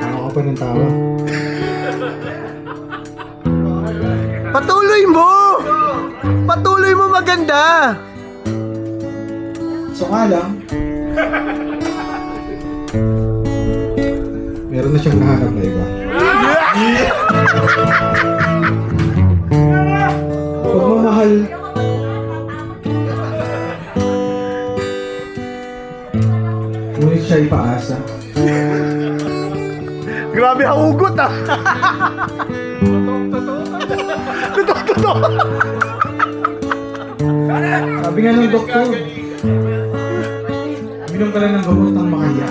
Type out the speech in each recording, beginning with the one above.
Ako ka pa ng tawa. Patuloy mo! Patuloy mo, maganda! So nga lang, meron na siyang nahanap na iba. Pagmamahal, ngunit siya ipaasa. Grabe ang ugot ah! Totoo! Sabi nga ng doktor, minom ka lang ng gamot ng makaya.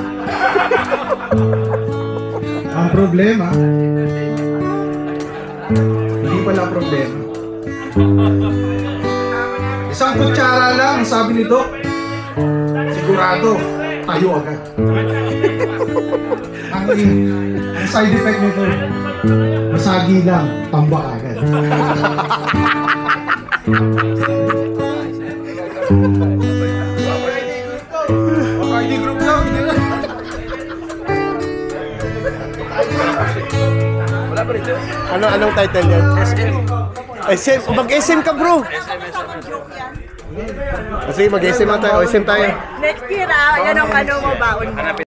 Ang problema, hindi pala problema. Isang kutsara lang, sabi ni Doc, sigurado, tayo agad. Ang side effect nito, masagi lang, tambak agad. ID group lang, hindi na. Wala pa rin. Anong title yan? SM. SM? Mag-SM ka bro! Sige, mag-SM tayo. SM tayo. Next year yan ang ano mo baon mo.